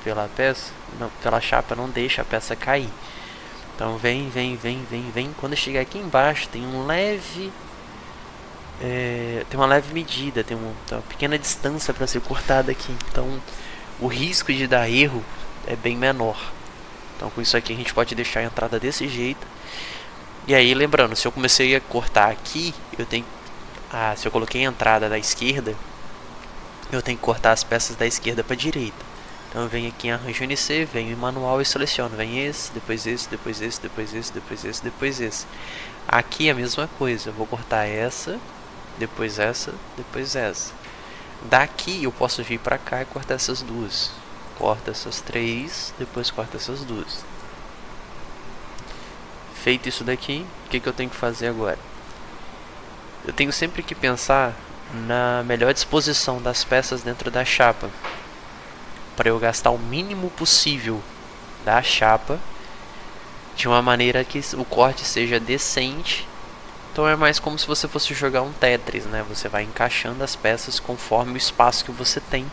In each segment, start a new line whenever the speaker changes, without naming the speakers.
pela peça, não, pela chapa, não deixa a peça cair. Então vem. Quando chegar aqui embaixo tem um leve, tem uma leve medida, tem uma pequena distância para ser cortada aqui. Então o risco de dar erro é bem menor. Então com isso aqui a gente pode deixar a entrada desse jeito. E aí lembrando, se eu comecei a cortar aqui, eu tenho, se eu coloquei a entrada da esquerda, eu tenho que cortar as peças da esquerda para a direita. Então eu venho aqui em arranjo NC, venho em manual e seleciono. Vem esse, depois esse, depois esse, depois esse, depois esse, depois esse. Aqui a mesma coisa, eu vou cortar essa, depois essa, depois essa. Daqui eu posso vir para cá e cortar essas duas. Corta essas três, depois corta essas duas. Feito isso daqui, o que eu tenho que fazer agora? Eu tenho sempre que pensar na melhor disposição das peças dentro da chapa, para eu gastar o mínimo possível da chapa, de uma maneira que o corte seja decente. Então é mais como se você fosse jogar um Tetris, né? Você vai encaixando as peças conforme o espaço que você tem.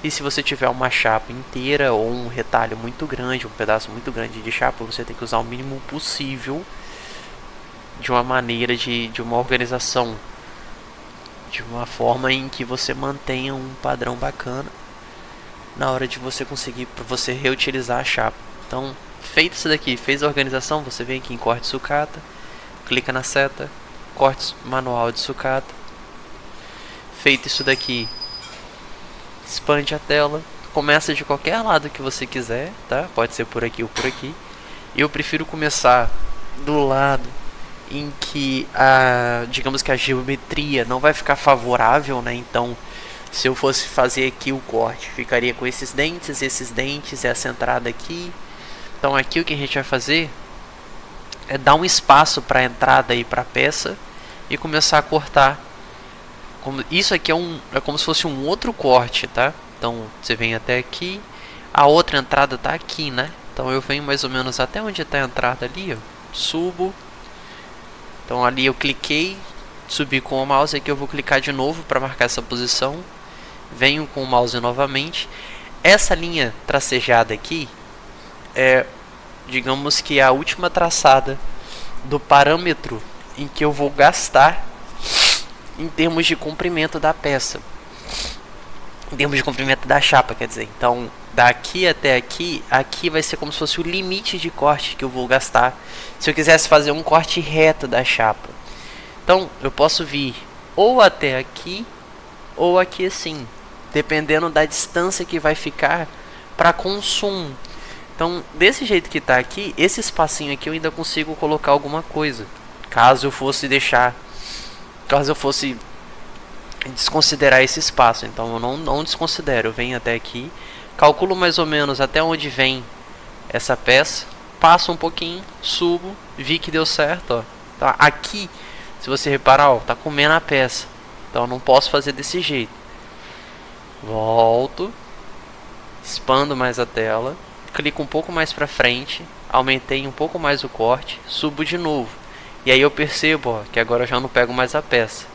E se você tiver uma chapa inteira ou um retalho muito grande, um pedaço muito grande de chapa, você tem que usar o mínimo possível, de uma maneira de uma organização, de uma forma em que você mantenha um padrão bacana na hora de você conseguir, para você reutilizar a chapa. Então, feito isso daqui, fez a organização, você vem aqui em corte sucata, clica na seta, corte manual de sucata. Feito isso daqui, expande a tela, começa de qualquer lado que você quiser, tá? Pode ser por aqui ou por aqui. Eu prefiro começar do lado em que digamos que a geometria não vai ficar favorável, né? Então, se eu fosse fazer aqui o corte, ficaria com esses dentes e essa entrada aqui. Então aqui o que a gente vai fazer é dar um espaço para a entrada e para a peça e começar a cortar. Isso aqui é como se fosse um outro corte, tá? Então você vem até aqui, a outra entrada está aqui, né? Então eu venho mais ou menos até onde está a entrada ali, ó, subo. Então ali eu cliquei, subi com o mouse, aqui eu vou clicar de novo para marcar essa posição. Venho com o mouse novamente. Essa linha tracejada aqui é, digamos que a última traçada do parâmetro em que eu vou gastar em termos de comprimento da peça, em termos de comprimento da chapa, quer dizer. Então daqui até aqui, aqui vai ser como se fosse o limite de corte que eu vou gastar se eu quisesse fazer um corte reto da chapa. Então eu posso vir ou até aqui ou aqui assim, dependendo da distância que vai ficar para consumo. Então desse jeito que está aqui, esse espacinho aqui eu ainda consigo colocar alguma coisa, caso eu fosse desconsiderar esse espaço. Então eu não desconsidero, eu venho até aqui, calculo mais ou menos até onde vem essa peça, passo um pouquinho, subo, vi que deu certo, ó. Tá aqui, se você reparar, ó, tá comendo a peça, então eu não posso fazer desse jeito. Volto, expando mais a tela, clico um pouco mais para frente, aumentei um pouco mais o corte, subo de novo. E aí eu percebo, ó, que agora eu já não pego mais a peça.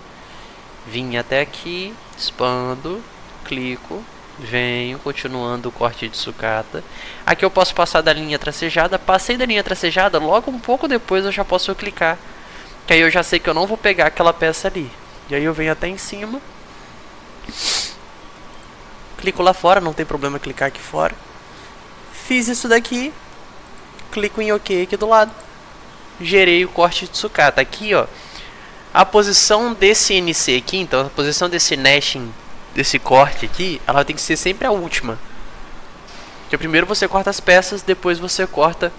Vim até aqui, expando, clico, venho, continuando o corte de sucata. Aqui eu posso passar da linha tracejada, passei da linha tracejada, logo um pouco depois eu já posso clicar, que aí eu já sei que eu não vou pegar aquela peça ali. E aí eu venho até em cima, clico lá fora, não tem problema clicar aqui fora. Fiz isso daqui, clico em OK aqui do lado, gerei o corte de sucata. Aqui, ó, a posição desse NC aqui, então a posição desse nashing, desse corte aqui, ela tem que ser sempre a última. Porque primeiro você corta as peças, depois você corta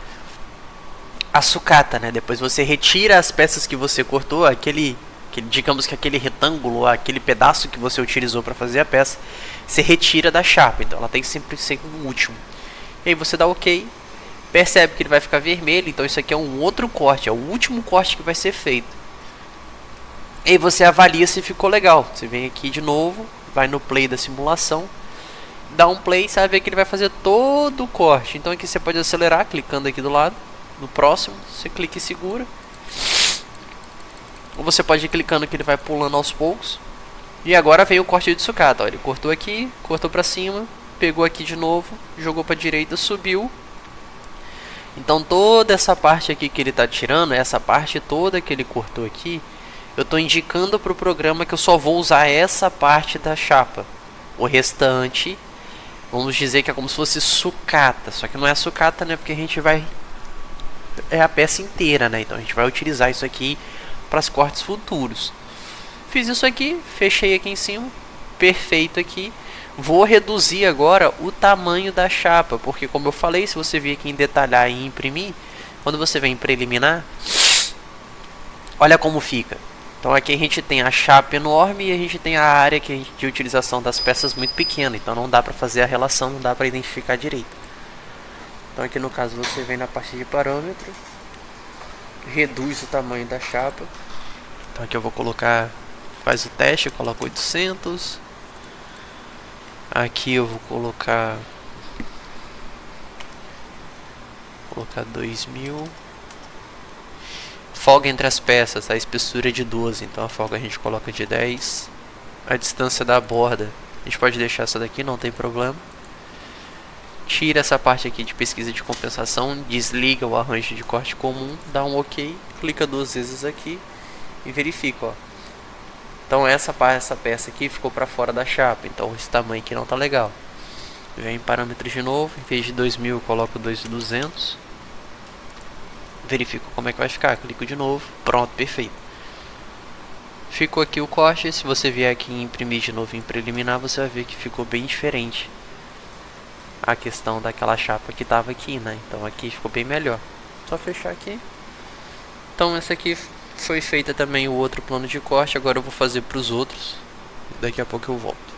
a sucata, né? Depois você retira as peças que você cortou, digamos que aquele retângulo, aquele pedaço que você utilizou para fazer a peça, você retira da chapa. Então ela tem que sempre ser o último. E aí você dá OK, percebe que ele vai ficar vermelho, então isso aqui é um outro corte, é o último corte que vai ser feito. E aí você avalia se ficou legal. Você vem aqui de novo, vai no play da simulação, dá um play, você vai ver que ele vai fazer todo o corte. Então aqui você pode acelerar, clicando aqui do lado, no próximo, você clica e segura. Ou você pode ir clicando que ele vai pulando aos poucos. E agora vem o corte de sucata, ó, ele cortou aqui, cortou pra cima, pegou aqui de novo, jogou para direita, subiu. Então toda essa parte aqui que ele está tirando, essa parte toda que ele cortou aqui, eu estou indicando para o programa que eu só vou usar essa parte da chapa. O restante, vamos dizer que é como se fosse sucata, só que não é sucata, né? Porque a gente vai... é a peça inteira, né? Então a gente vai utilizar isso aqui para os cortes futuros. Fiz isso aqui, fechei aqui em cima, perfeito aqui. Vou reduzir agora o tamanho da chapa, porque como eu falei, se você vir aqui em detalhar e imprimir, quando você vem em preliminar, olha como fica. Então aqui a gente tem a chapa enorme e a gente tem a área de utilização das peças muito pequena, então não dá para fazer a relação, não dá para identificar direito. Então aqui no caso você vem na parte de parâmetro, reduz o tamanho da chapa. Então aqui eu vou colocar, faz o teste, coloca 800. Aqui eu vou colocar 2000. Folga entre as peças, a espessura é de 12, então a folga a gente coloca de 10. A distância da borda, a gente pode deixar essa daqui, não tem problema. Tira essa parte aqui de pesquisa de compensação, desliga o arranjo de corte comum, dá um OK, clica 2 vezes aqui e verifica, ó. Então essa peça aqui ficou para fora da chapa, então esse tamanho aqui não tá legal. Vem em parâmetros de novo, em vez de 2000 eu coloco 2200. Verifico como é que vai ficar, clico de novo, pronto, perfeito. Ficou aqui o corte, se você vier aqui em imprimir de novo em preliminar, você vai ver que ficou bem diferente a questão daquela chapa que tava aqui, né? Então aqui ficou bem melhor. Só fechar aqui. Então essa aqui foi feita também o outro plano de corte, agora eu vou fazer para os outros. Daqui a pouco eu volto.